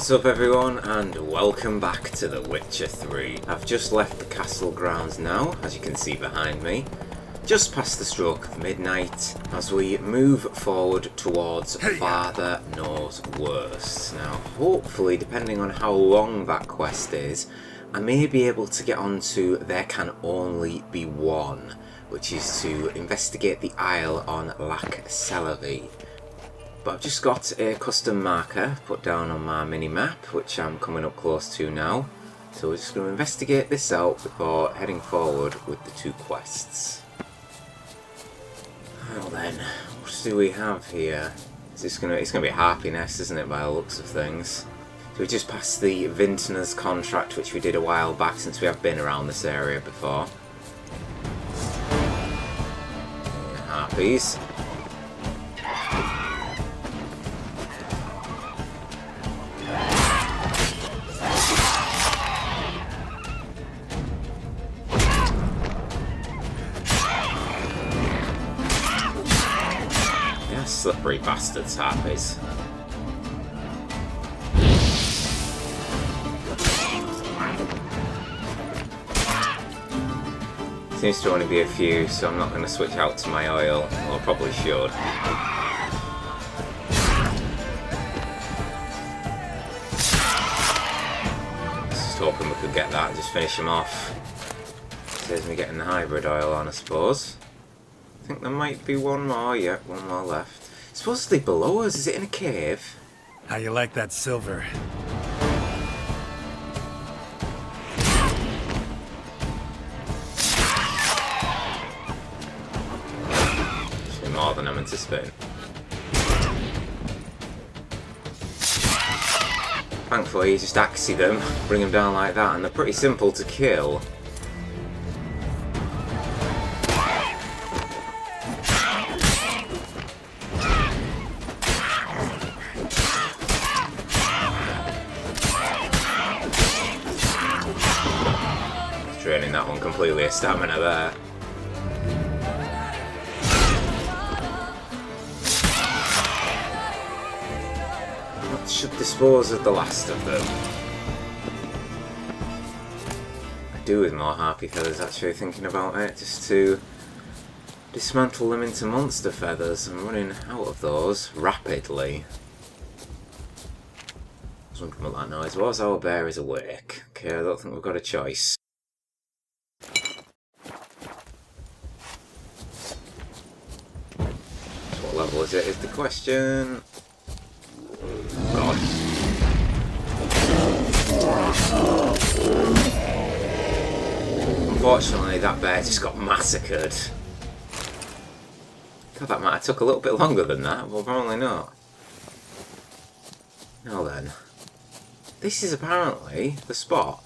What's up everyone, and welcome back to The Witcher 3. I've just left the castle grounds now, as you can see behind me, just past the stroke of midnight, as we move forward towards Father Knows Worst. Now, hopefully, depending on how long that quest is, I may be able to get onto There Can Only Be One, which is to investigate the Isle on Lac Selavi. But I've just got a custom marker put down on my mini-map, which I'm coming up close to now. So we're just going to investigate this out before heading forward with the two quests. Well then, what do we have here? It's going to be a harpy nest, isn't it, by the looks of things? So we just passed the Vintner's contract, which we did a while back, since we have been around this area before. Harpies. Slippery bastards, harpies. Seems to only be a few, so I'm not going to switch out to my oil. Well, I probably should. Just hoping we could get that and just finish him off. Saves me getting the hybrid oil on, I suppose. I think there might be one more, yeah, one more left. Supposedly below us, is it in a cave? How you like that silver? Actually more than I'm anticipating. Thankfully you just axie them, bring them down like that, and they're pretty simple to kill. Draining that one completely of stamina there. That should dispose of the last of them. I do with more harpy feathers, actually, thinking about it, just to dismantle them into monster feathers. I'm running out of those rapidly. I was wondering what that noise was. Our bear is awake. Okay, I don't think we've got a choice. What level is it, is the question? God. Unfortunately, that bear just got massacred. God, that might have took a little bit longer than that, well, apparently not. Now then. This is apparently the spot.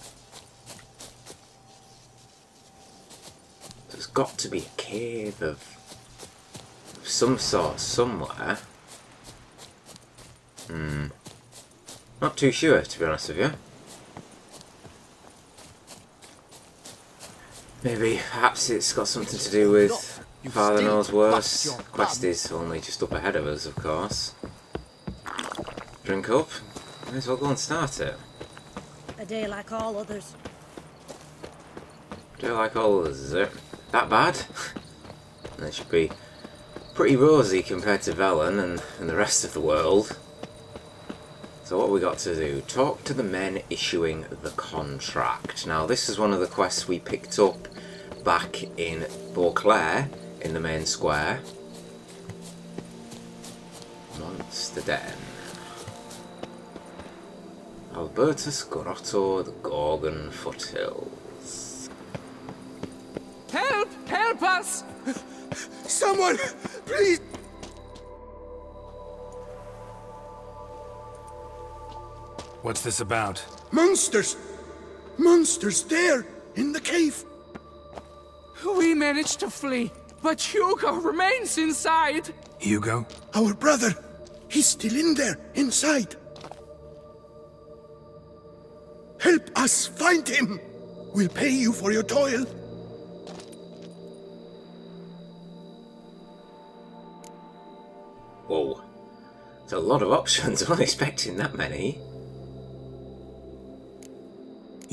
There's got to be a cave of some sort somewhere. Not too sure, to be honest with you. Maybe, perhaps it's got something to do with Father Knows Worst. Quest is only just up ahead of us, of course. Drink up. May as well go and start it. A day like all others. A day like all others, is it? That bad? It should be pretty rosy compared to Velen and the rest of the world. So what we got to do? Talk to the men issuing the contract. Now this is one of the quests we picked up back in Beauclair in the main square. Monster Den. Albertus Grotto, the Gorgon Foothills. Help! Help us! Someone, please! What's this about? Monsters! Monsters there, in the cave! We managed to flee, but Hugo remains inside! Hugo? Our brother! He's still in there, inside! Help us find him! We'll pay you for your toil. Whoa. There's a lot of options. I wasn't expecting that many.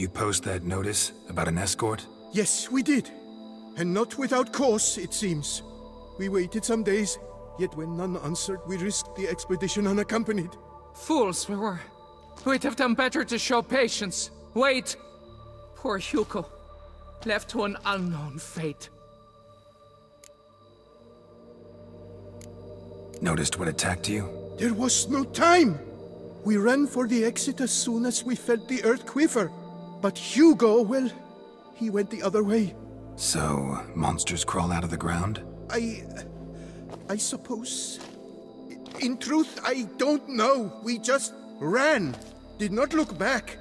You post that notice about an escort? Yes, we did. And not without cause, it seems. We waited some days, yet when none answered, we risked the expedition unaccompanied. Fools we were. We'd have done better to show patience. Wait. Poor Hugo. Left to an unknown fate. Noticed what attacked you? There was no time! We ran for the exit as soon as we felt the earth quiver. But Hugo, well, he went the other way. So, monsters crawl out of the ground? I suppose... In truth, I don't know. We just ran. Did not look back.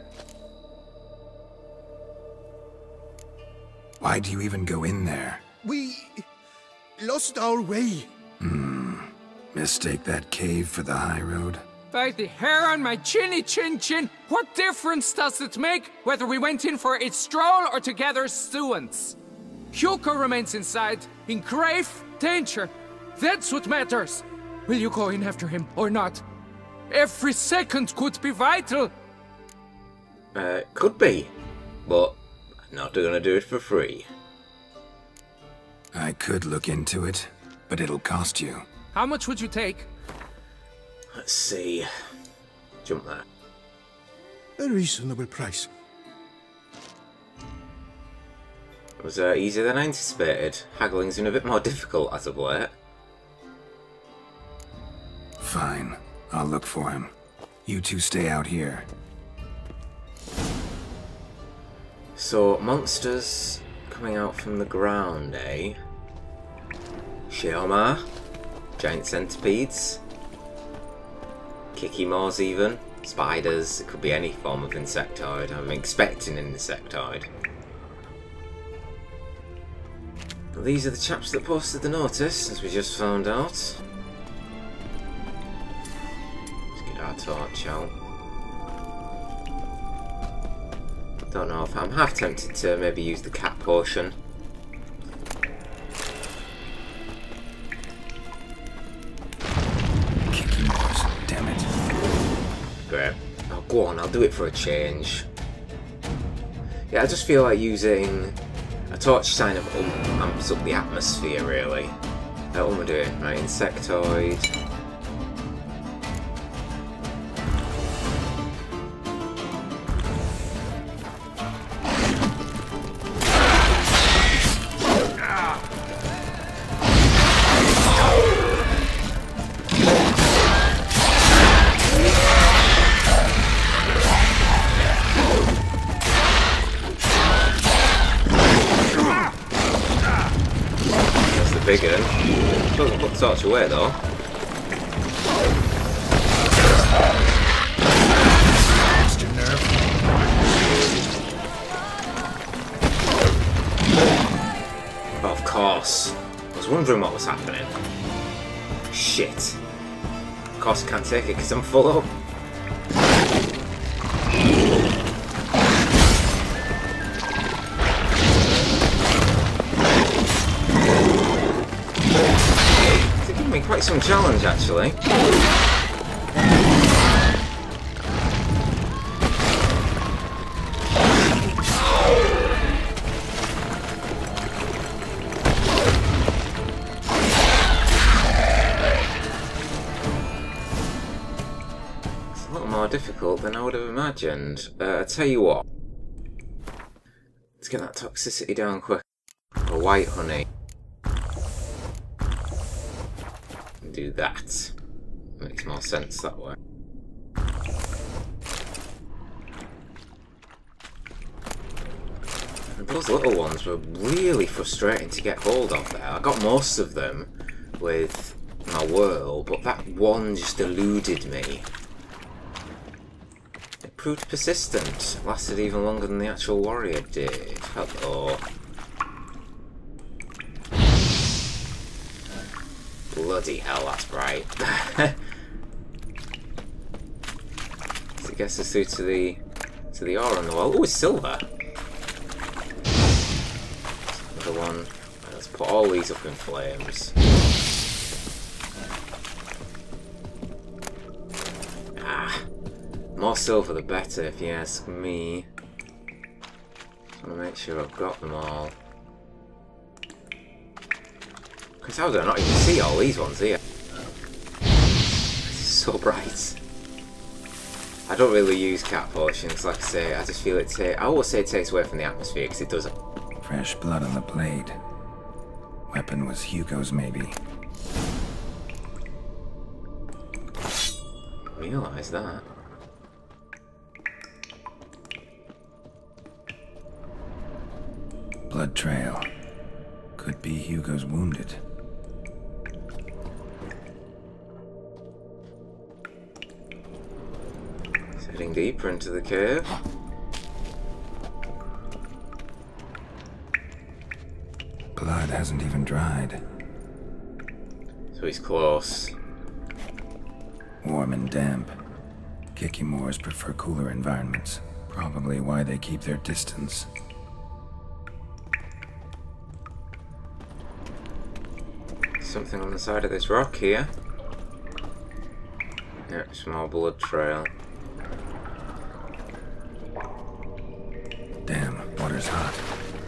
Why do you even go in there? We... lost our way. Mistake that cave for the high road? By the hair on my chinny chin chin, what difference does it make whether we went in for a stroll or to gather students? Hugo remains inside, in grave danger. That's what matters. Will you go in after him or not? Every second could be vital. Could be, but I'm not gonna do it for free. I could look into it, but it'll cost you. How much would you take? Let's see. Jump there. A reasonable price. It was easier than I anticipated. Haggling's been a bit more difficult as of late. Fine. I'll look for him. You two stay out here. So, monsters coming out from the ground, eh? Sheomar? Giant centipedes? Kikimors even? Spiders? It could be any form of insectoid. I'm expecting an insectoid. Well, these are the chaps that posted the notice, as we just found out. Let's get our torch out. Don't know if I'm half tempted to maybe use the cat potion. Kikimors, damn it. Great. Oh, go on, I'll do it for a change. Yeah, I just feel like using a torch sign of amps up the atmosphere, really. What am I doing? Right, insectoid. Big one. Doesn't put the torch away though. Extra nerve. Of course. I was wondering what was happening. Shit. Of course I can't take it because I'm full up. Quite some challenge, actually. It's a little more difficult than I would have imagined. I tell you what. Let's get that toxicity down quick. A white honey. Do that. Makes more sense that way. And those little ones were really frustrating to get hold of there. I got most of them with my whirl, but that one just eluded me. It proved persistent. Lasted even longer than the actual warrior did. Hello. Bloody hell, that's bright. So it gets us through to the ore on the wall. Oh, it's silver. Another one. Right, let's put all these up in flames. Ah, more silver the better, if you ask me. Just want to make sure I've got them all. Because how do I not even see all these ones here? This is so bright. I don't really use cat potions, like I say. I just feel I always say it takes away from the atmosphere, because it doesn't. Fresh blood on the blade. Weapon was Hugo's, maybe. Realise that. Blood trail. Could be Hugo's wounded. Heading deeper into the cave. Blood hasn't even dried. So he's close. Warm and damp. Kikimores prefer cooler environments. Probably why they keep their distance. Something on the side of this rock here. Yep, small blood trail. Damn, water's hot.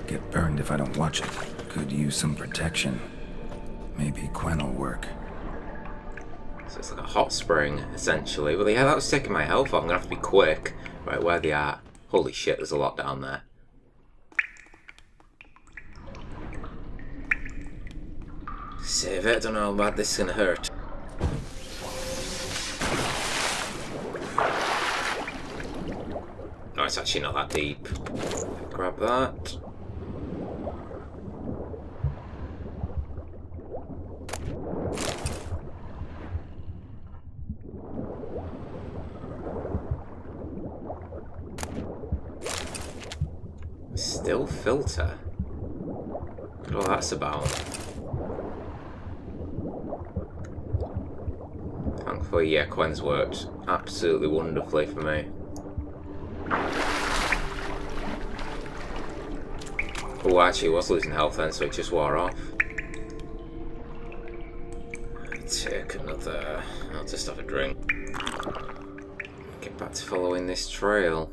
Get burned if I don't watch it. Could use some protection. Maybe Quen will work. So it's like a hot spring, essentially. But yeah, that was taking my health off. I'm gonna have to be quick. Right, where they are. Holy shit, there's a lot down there. Save it, don't know how bad this is gonna hurt. Oh, it's actually not that deep. Grab that. Still filter? What all that's about? Thankfully, yeah, Quen's worked absolutely wonderfully for me. Oh, actually, I was losing health then, so it just wore off. Take another... I'll just have a drink. Get back to following this trail.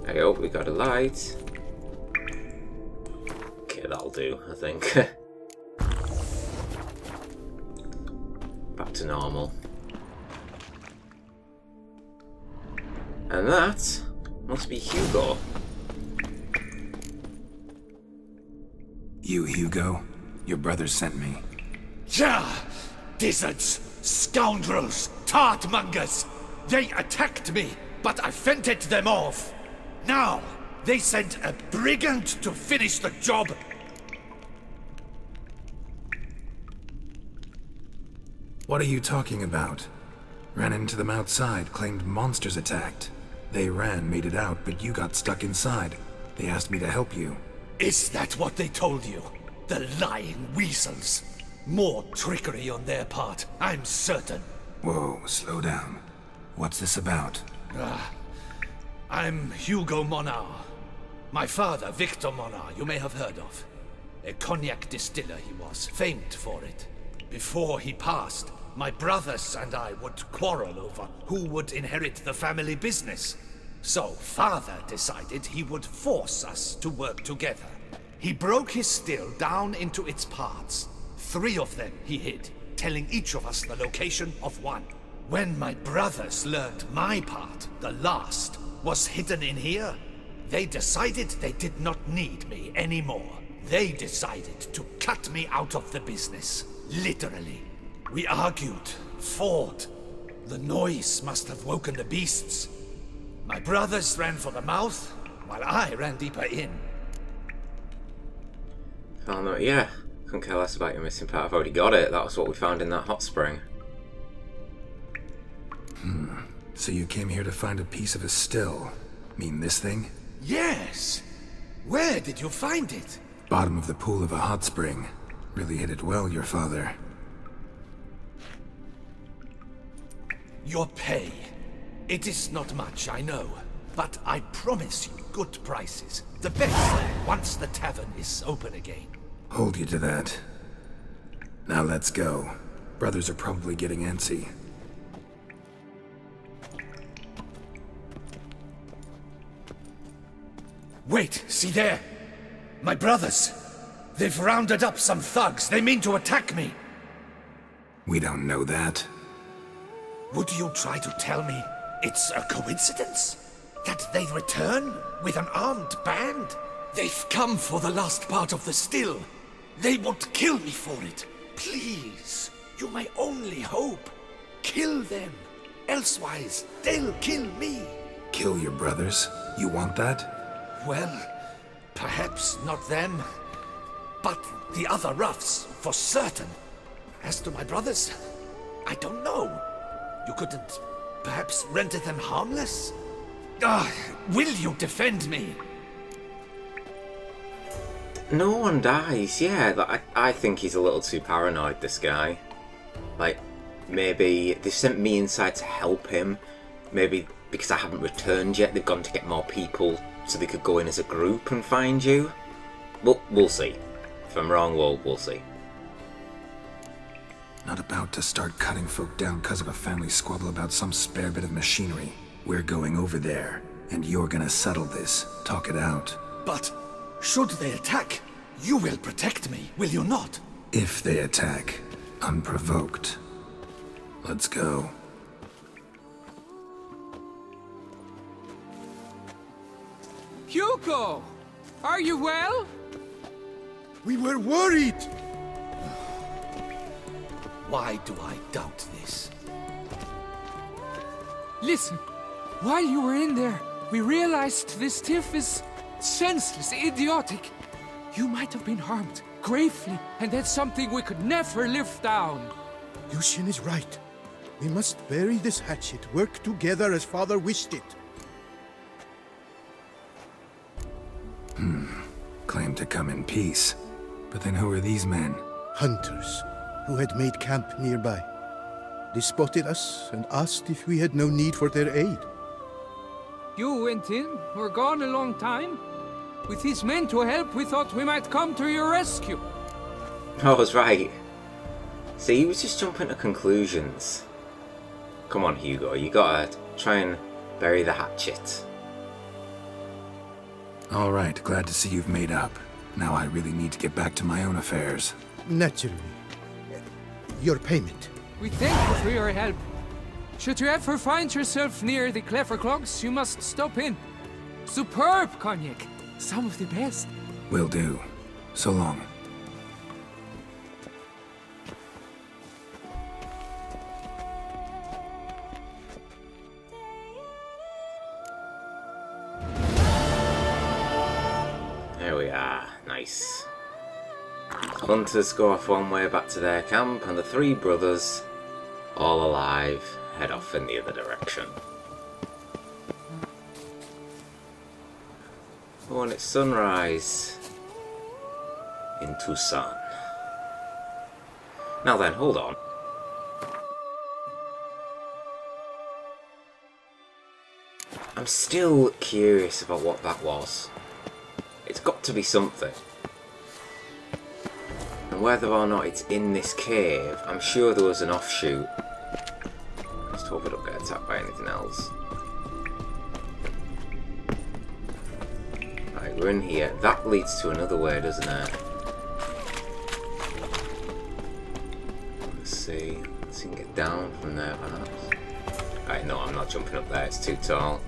I hope we got a light. Okay, that'll do, I think. Back to normal. And that must be Hugo. You, Hugo? Your brother sent me. Ja! Dizzards! Scoundrels! Tartmongers! They attacked me, but I fended them off. Now, they sent a brigand to finish the job. What are you talking about? Ran into them outside, claimed monsters attacked. They ran, made it out, but you got stuck inside. They asked me to help you. Is that what they told you? The lying weasels. More trickery on their part, I'm certain. Whoa, slow down. What's this about? I'm Hugo Monar. My father, Victor Monar, you may have heard of. A cognac distiller he was, famed for it. Before he passed, my brothers and I would quarrel over who would inherit the family business. So father decided he would force us to work together. He broke his still down into its parts. 3 of them he hid, telling each of us the location of one. When my brothers learned my part, the last, was hidden in here, they decided they did not need me anymore. They decided to cut me out of the business. Literally. We argued, fought. The noise must have woken the beasts. My brothers ran for the mouth, while I ran deeper in. Oh no, yeah. Couldn't care less about your missing part. I've already got it. That was what we found in that hot spring. So you came here to find a piece of a still. Mean this thing? Yes! Where did you find it? Bottom of the pool of a hot spring. Really hit it well, your father. Your pay. It is not much, I know. But I promise you good prices. The best, once the tavern is open again. Hold you to that. Now let's go. Brothers are probably getting antsy. Wait, see there! My brothers! They've rounded up some thugs. They mean to attack me. We don't know that. Would you try to tell me it's a coincidence? That they return with an armed band? They've come for the last part of the still. They won't kill me for it. Please, you my only hope. Kill them. Elsewise, they'll kill me. Kill your brothers? You want that? Well, perhaps not them, but the other roughs, for certain. As to my brothers, I don't know. You couldn't perhaps render them harmless? Will you defend me? No one dies, yeah. I think he's a little too paranoid, this guy. Like, maybe they sent me inside to help him. Maybe because I haven't returned yet, they've gone to get more people so they could go in as a group and find you. Well, we'll see. If I'm wrong, we'll see. Not about to start cutting folk down because of a family squabble about some spare bit of machinery. We're going over there, and you're gonna settle this. Talk it out. But should they attack, you will protect me, will you not? If they attack, unprovoked. Let's go. Hugo! Are you well? We were worried! Why do I doubt this? Listen, while you were in there, we realized this tiff is senseless, idiotic. You might have been harmed, gravely, and that's something we could never live down. Lucian is right. We must bury this hatchet, work together as Father wished it. Claimed to come in peace. But then who are these men? Hunters, who had made camp nearby. They spotted us and asked if we had no need for their aid. You went in, were gone a long time. With these men to help, we thought we might come to your rescue. I was right. See, he was just jumping to conclusions. Come on, Hugo, you gotta try and bury the hatchet. Alright, glad to see you've made up. Now I really need to get back to my own affairs. Naturally. Your payment. We thank you for your help. Should you ever find yourself near the Clever Clogs, you must stop in. Superb cognac. Some of the best. Will do. So long. There we are. Nice. Hunters go off one way back to their camp, and the three brothers, all alive, head off in the other direction. Oh, and it's sunrise in Tucson. Now then, hold on. I'm still curious about what that was. It's got to be something. And whether or not it's in this cave, I'm sure there was an offshoot. Just hope I don't get attacked by anything else. Right, we're in here. That leads to another way, doesn't it? Let's see. Let's see if we can get down from there, perhaps. Right, no, I'm not jumping up there. It's too tall.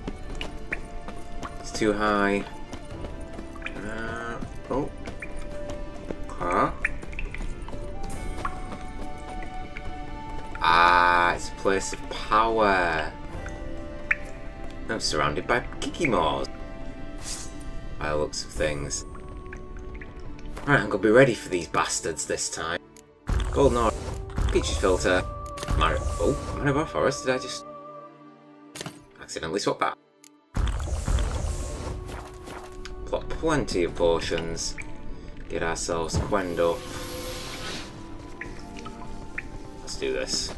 It's too high. Oh. Huh? Ah, it's a place of power. I'm surrounded by Kikimores. By the looks of things. Right, I'm gonna be ready for these bastards this time. Golden ore, peaches filter, Maribor Forest. Did I just accidentally swap that? Plot plenty of potions. Get ourselves quenned up. Let's do this.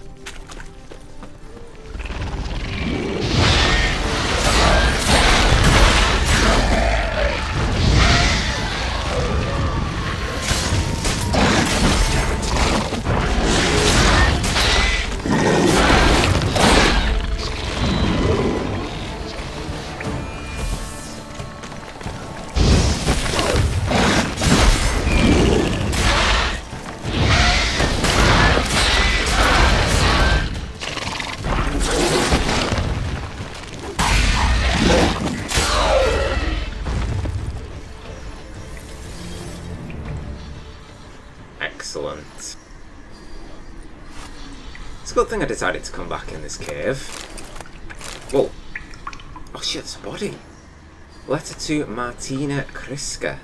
Excellent. It's a good thing I decided to come back in this cave. Whoa. Oh shit, it's a body. Letter to Martina Kriska.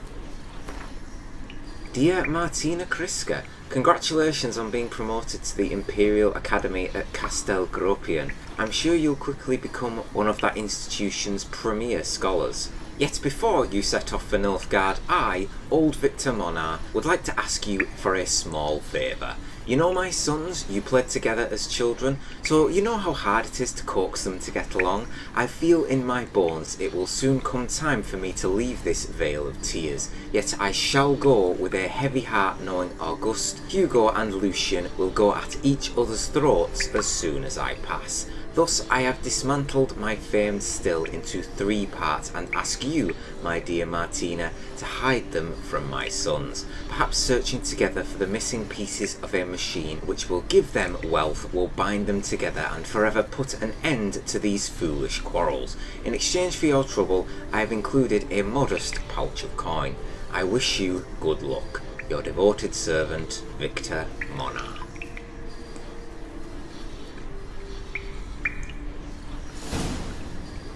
Dear Martina Kriska, congratulations on being promoted to the Imperial Academy at Castel Gropian. I'm sure you'll quickly become one of that institution's premier scholars. Yet before you set off for Nilfgaard, I, old Victor Monar, would like to ask you for a small favour. You know my sons, you played together as children, so you know how hard it is to coax them to get along. I feel in my bones it will soon come time for me to leave this vale of tears, yet I shall go with a heavy heart knowing Auguste, Hugo and Lucien will go at each other's throats as soon as I pass. Thus I have dismantled my famed still into 3 parts and ask you, my dear Martina, to hide them from my sons. Perhaps searching together for the missing pieces of a machine which will give them wealth will bind them together and forever put an end to these foolish quarrels. In exchange for your trouble, I have included a modest pouch of coin. I wish you good luck. Your devoted servant, Victor Monar.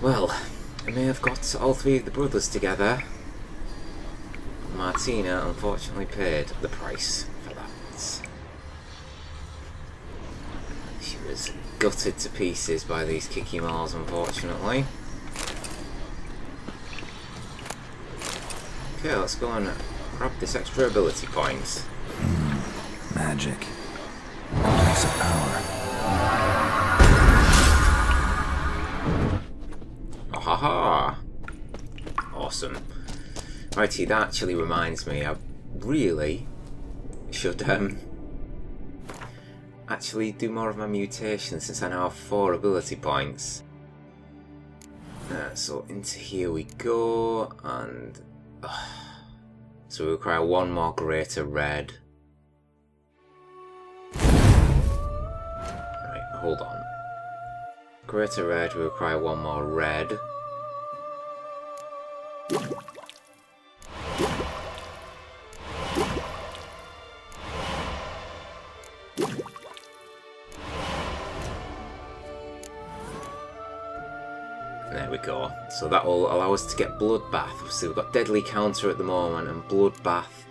Well, I may have got all 3 of the brothers together. Martina unfortunately paid the price for that. She was gutted to pieces by these kicky mauls, unfortunately. Okay, let's go and grab this extra ability point. Magic. Piece of power. Haha! Awesome. Righty, that actually reminds me, I really should actually do more of my mutations since I now have 4 ability points. So into here we go, and so we require 1 more greater red. Right, hold on. Greater red, we require 1 more red. There we go. So that will allow us to get Bloodbath. So we've got Deadly Counter at the moment and Bloodbath.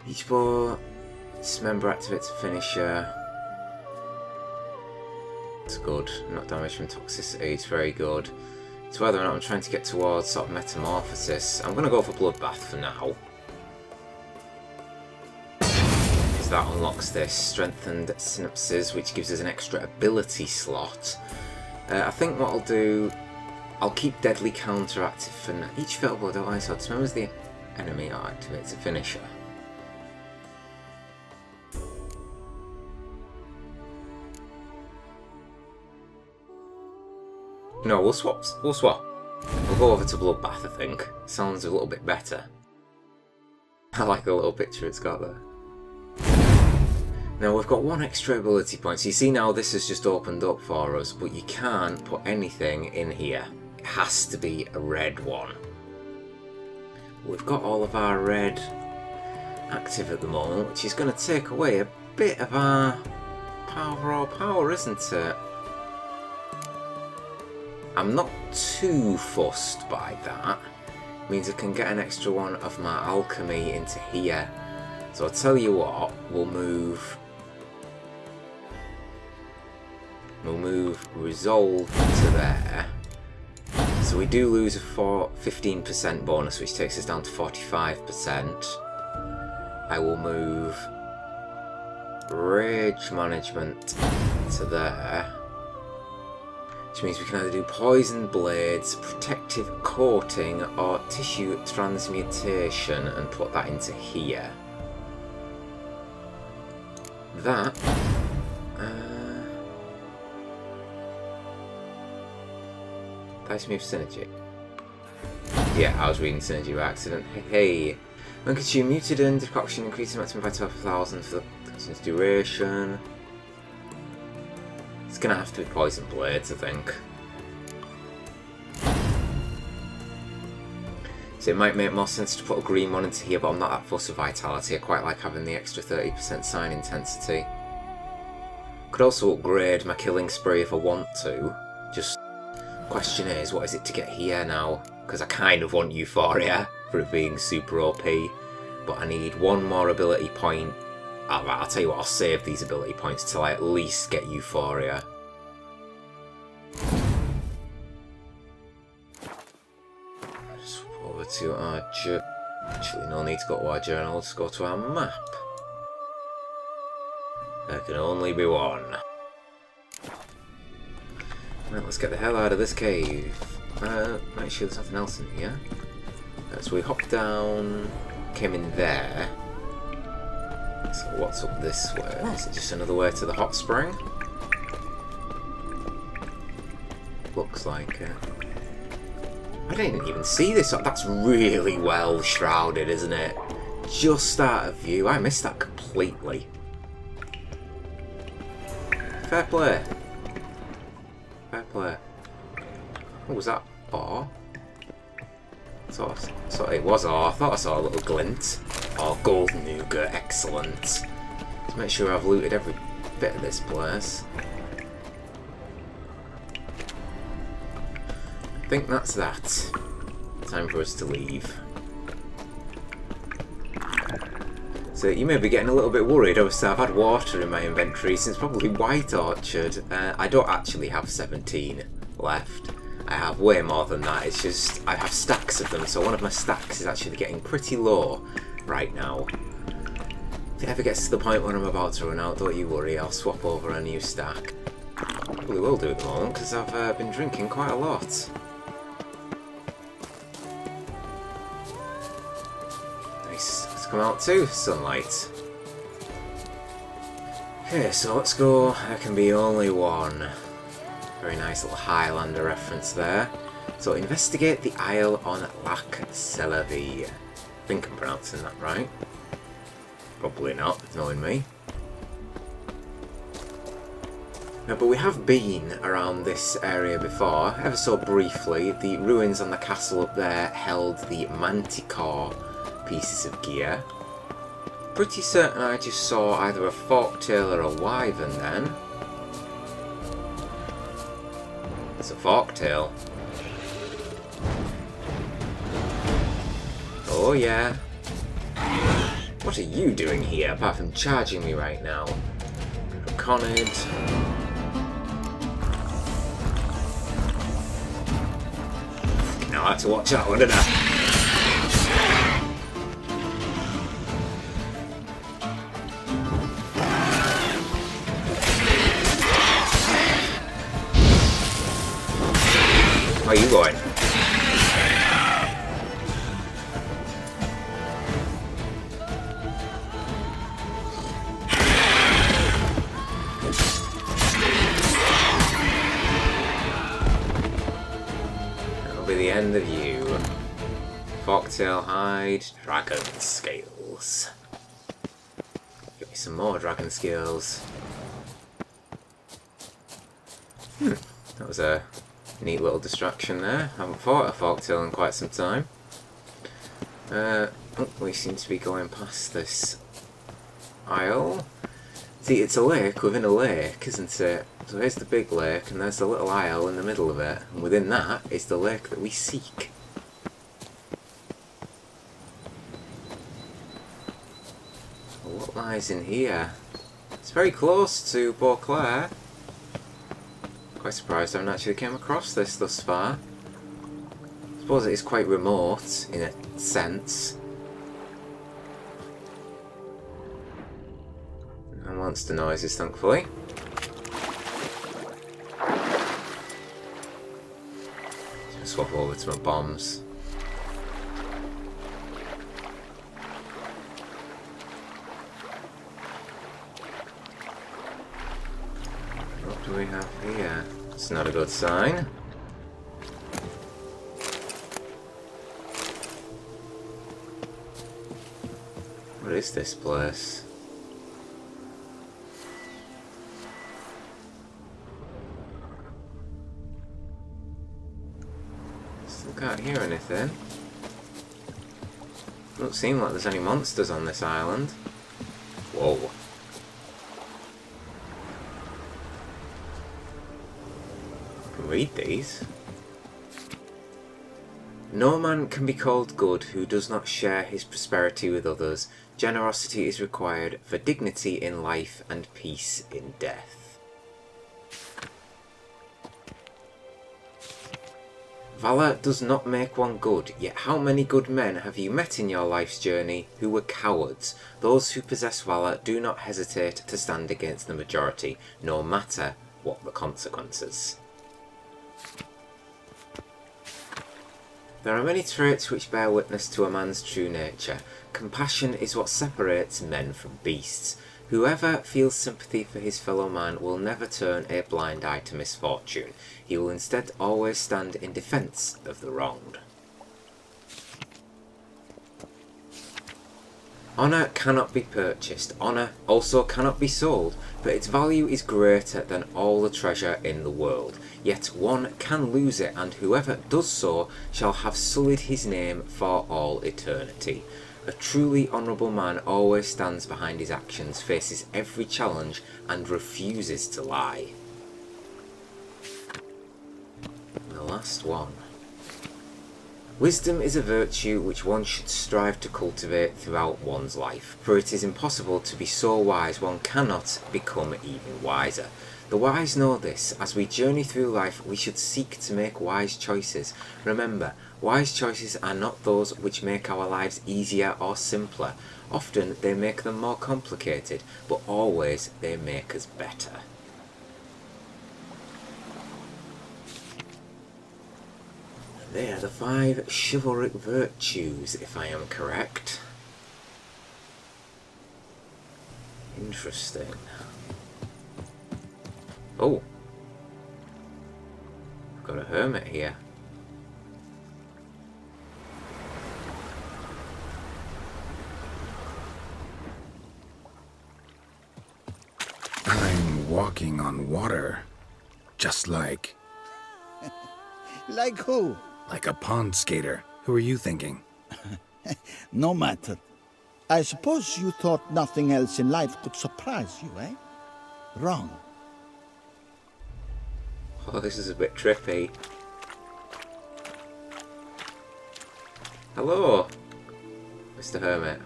Each ball, dismember activates a finisher. It's good. Not damage from toxicity, it's very good. It's whether or not I'm trying to get towards sort of Metamorphosis. I'm going to go for Bloodbath for now. Because that unlocks this Strengthened Synapses, which gives us an extra ability slot. I think what I'll do, I'll keep Deadly Counter active for now. Each fatal blow device or dismembers the enemy or activates a finisher. No, we'll swap. We'll swap. We'll go over to Bloodbath, I think. Sounds a little bit better. I like the little picture it's got there. Now we've got 1 extra ability point. So you see now this has just opened up for us, but you can't put anything in here. It has to be a red one. We've got all of our red active at the moment, which is going to take away a bit of our power, isn't it? I'm not too fussed by that. It means I can get an extra 1 of my alchemy into here. So I'll tell you what, we'll move Resolve to there. So we do lose a 15% bonus, which takes us down to 45%. I will move Rage Management to there. Which means we can either do Poison Blades, Protective Coating, or Tissue Transmutation and put that into here. That... Dice Move Synergy. Yeah, I was reading Synergy by accident. Hey! When consumed, Mutagen Decoction increases maximum by 12,000 for the consumer's duration. It's gonna have to be Poison Blades, I think. So it might make more sense to put a green one into here, but I'm not that fussed with vitality. I quite like having the extra 30% sign intensity. Could also upgrade my killing spree if I want to. Just, question is, what is it to get here now? Because I kind of want Euphoria for it being super OP, but I need one more ability point. I'll tell you what, I'll save these ability points till I at least get Euphoria. Over to our actually, no need to go to our journal, let's go to our map. There can only be one. Right, let's get the hell out of this cave. Make sure there's nothing else in here. So we hopped down, came in there. So what's up this way? Is it just another way to the hot spring? Looks like it. I didn't even see this. That's really well shrouded, isn't it? Just out of view. I missed that completely. Fair play. Fair play. What was that? Ore? So it was ore. I thought I saw a little glint. Oh, gold nougat. Excellent. Let's make sure I've looted every bit of this place. I think that's that. Time for us to leave. So you may be getting a little bit worried. Obviously I've had water in my inventory since probably White Orchard. I don't actually have 17 left. I have way more than that. It's just I have stacks of them, so one of my stacks is actually getting pretty low right now. If it ever gets to the point when I'm about to run out, don't you worry, I'll swap over a new stack. Probably will do at the moment because I've been drinking quite a lot. Come out too, sunlight. Okay, so let's go. There can be only one. Very nice little Highlander reference there. So investigate the Isle on Lac Celavie. I think I'm pronouncing that right. Probably not, knowing me. No, but we have been around this area before, ever so briefly. The ruins on the castle up there held the Manticore pieces of gear. Pretty certain I just saw either a forktail or a wyvern then. It's a forktail. Oh yeah. What are you doing here apart from charging me right now? Connard. Now I have to watch that one, didn't I? Where are you going? That'll be the end of you. Forktail hide, dragon scales. Get me some more dragon scales. That was a neat little distraction there. Haven't fought a forktail in quite some time. Oh, we seem to be going past this isle. See, it's a lake within a lake, isn't it? So here's the big lake, and there's the little isle in the middle of it. And within that is the lake that we seek. Well, what lies in here? It's very close to Beauclair. Quite surprised I haven't actually came across this thus far. I suppose it is quite remote, in a sense. No monster noises, thankfully. Just swap over to my bombs. What do we have here? It's not a good sign. What is this place? Still can't hear anything. Doesn't seem like there's any monsters on this island. Whoa. I can read these. No man can be called good who does not share his prosperity with others. Generosity is required for dignity in life and peace in death. Valor does not make one good, yet how many good men have you met in your life's journey who were cowards? Those who possess valor do not hesitate to stand against the majority, no matter what the consequences. There are many traits which bear witness to a man's true nature. Compassion is what separates men from beasts. Whoever feels sympathy for his fellow man will never turn a blind eye to misfortune. He will instead always stand in defence of the wronged. Honour cannot be purchased. Honour also cannot be sold, but its value is greater than all the treasure in the world. Yet one can lose it, and whoever does so shall have sullied his name for all eternity. A truly honourable man always stands behind his actions, faces every challenge, and refuses to lie. And the last one. Wisdom is a virtue which one should strive to cultivate throughout one's life, for it is impossible to be so wise one cannot become even wiser. The wise know this. As we journey through life, we should seek to make wise choices. Remember, wise choices are not those which make our lives easier or simpler. Often they make them more complicated, but always they make us better. They are the 5 chivalric virtues, if I am correct. Interesting. Oh. I've got a hermit here. I'm walking on water. Just like... Like who? like a pond skater. Who are you thinking? No matter. I suppose you thought nothing else in life could surprise you, eh? Wrong. Oh, this is a bit trippy. Hello, Mr. Hermit.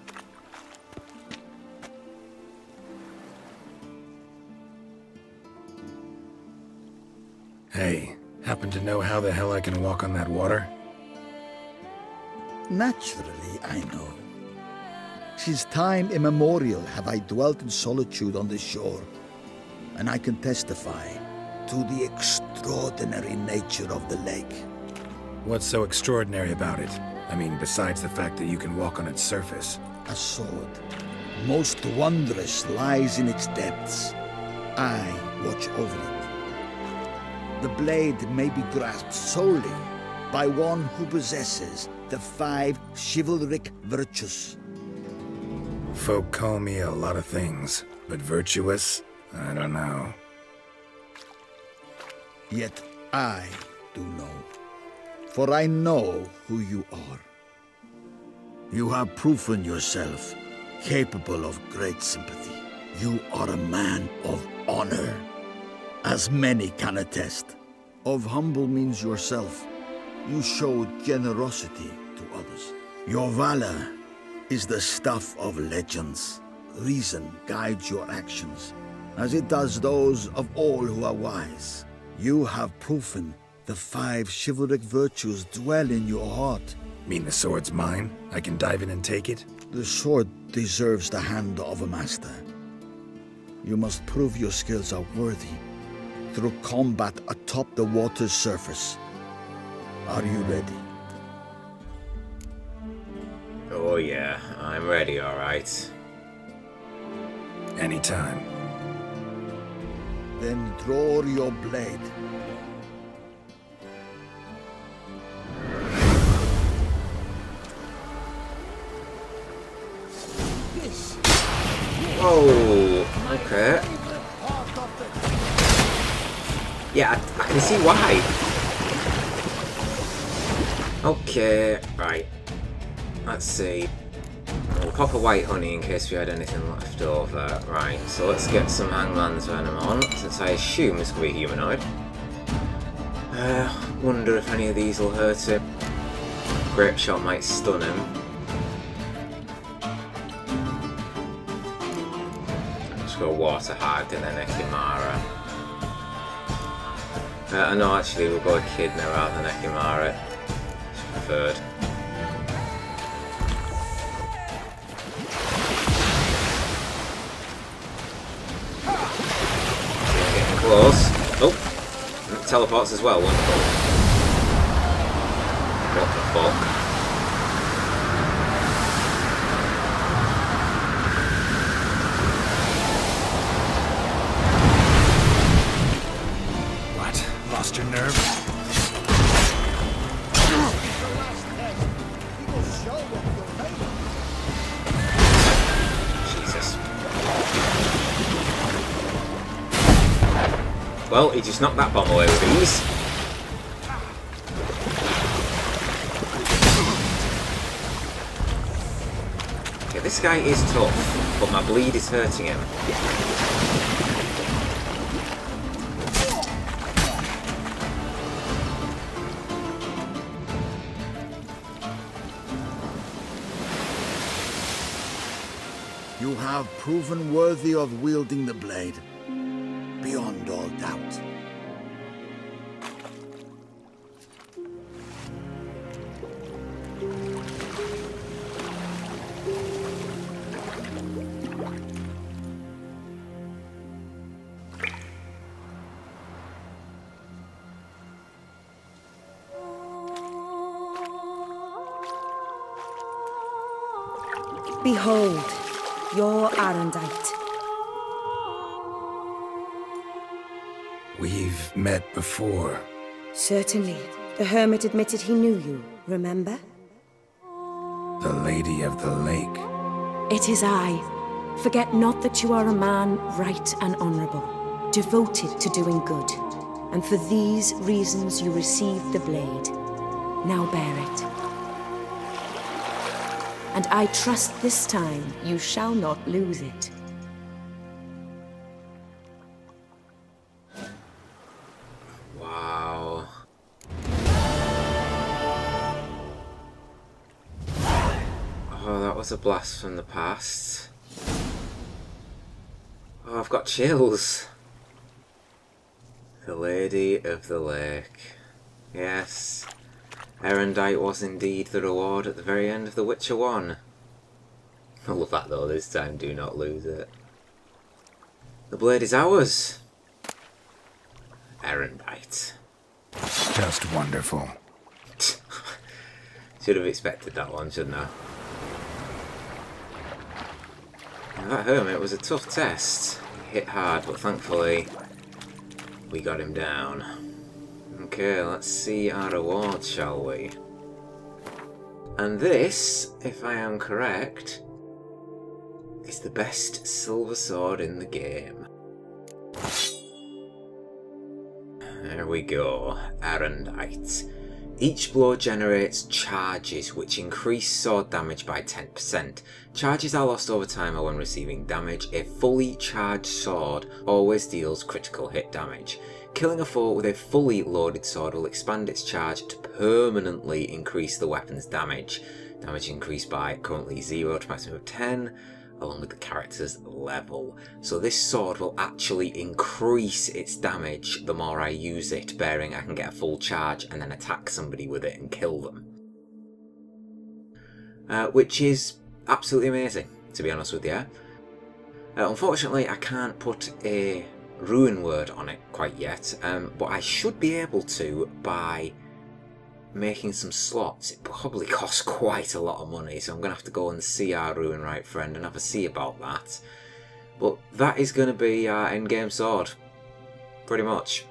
Hey, happen to know how the hell I can walk on that water? Naturally, I know. Since time immemorial have I dwelt in solitude on the shore, and I can testify to the extraordinary nature of the lake. What's so extraordinary about it? I mean, besides the fact that you can walk on its surface. A sword, most wondrous, lies in its depths. I watch over it. The blade may be grasped solely by one who possesses the 5 chivalric virtues. Folk call me a lot of things, but virtuous? I don't know. Yet I do know, for I know who you are. You have proven yourself capable of great sympathy. You are a man of honor, as many can attest. Of humble means yourself. You show generosity to others. Your valor is the stuff of legends. Reason guides your actions, as it does those of all who are wise. You have proven the 5 chivalric virtues dwell in your heart. Mean the sword's mine? I can dive in and take it? The sword deserves the hand of a master. You must prove your skills are worthy through combat atop the water's surface. Are you ready? Oh yeah, I'm ready, alright. Anytime. Then draw your blade. Oh, okay. Yeah, I can see why. Okay, right. Let's see. pop a white honey in case we had anything left over. Right, so let's get some Hangman's Venom on, since I assume this could be humanoid. Wonder if any of these will hurt him. Grape Shot might stun him. Let's go Water Hag and then Ekimara. No, actually we'll go Echidna rather than Ekimara. It's preferred. Getting close. Oh! Teleports as well, wonderful. What the fuck? What? Lost your nerve? Jesus. Well, he just knocked that bomb away with ease. Okay, this guy is tough, but my bleed is hurting him. You have proven worthy of wielding the blade, beyond all doubt. Behold, your Arendite. We've met before. Certainly. The hermit admitted he knew you, remember? The Lady of the Lake. It is I. Forget not that you are a man right and honorable, devoted to doing good. And for these reasons you received the blade. Now bear it. And I trust this time you shall not lose it. Wow. Oh, that was a blast from the past. Oh, I've got chills. The Lady of the Lake. Yes. Erendite was indeed the reward at the very end of The Witcher 1. I love that though, this time do not lose it. The blade is ours. Erendite. Just wonderful. Should have expected that one, shouldn't I? Now, that hermit was a tough test. He hit hard, but thankfully we got him down. Okay, let's see our reward, shall we? And this, if I am correct, is the best silver sword in the game. There we go, Arendite. Each blow generates charges which increase sword damage by 10%. Charges are lost over time or when receiving damage. A fully charged sword always deals critical hit damage. Killing a foe with a fully loaded sword will expand its charge to permanently increase the weapon's damage. Damage increased by currently 0 to maximum of 10, along with the character's level. So this sword will actually increase its damage the more I use it, bearing I can get a full charge and then attack somebody with it and kill them. Which is absolutely amazing, to be honest with you. Unfortunately, I can't put a rune word on it quite yet, but I should be able to by making some slots. It probably costs quite a lot of money, so I'm going to have to go and see our rune right friend and have a see about that. But that is going to be our endgame sword, pretty much.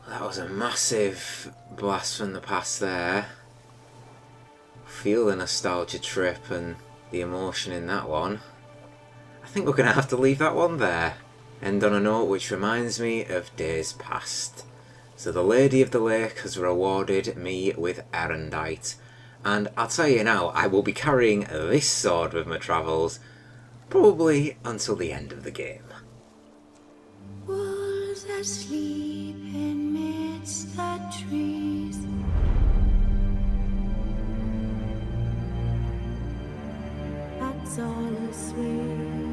That was a massive blast from the past there. Feel the nostalgia trip and the emotion in that one. I think we're going to have to leave that one there. End on a note which reminds me of days past. So the Lady of the Lake has rewarded me with Erendite, and I'll tell you now, I will be carrying this sword with my travels, probably until the end of the game. Wolves asleep amidst the trees. That's all asleep.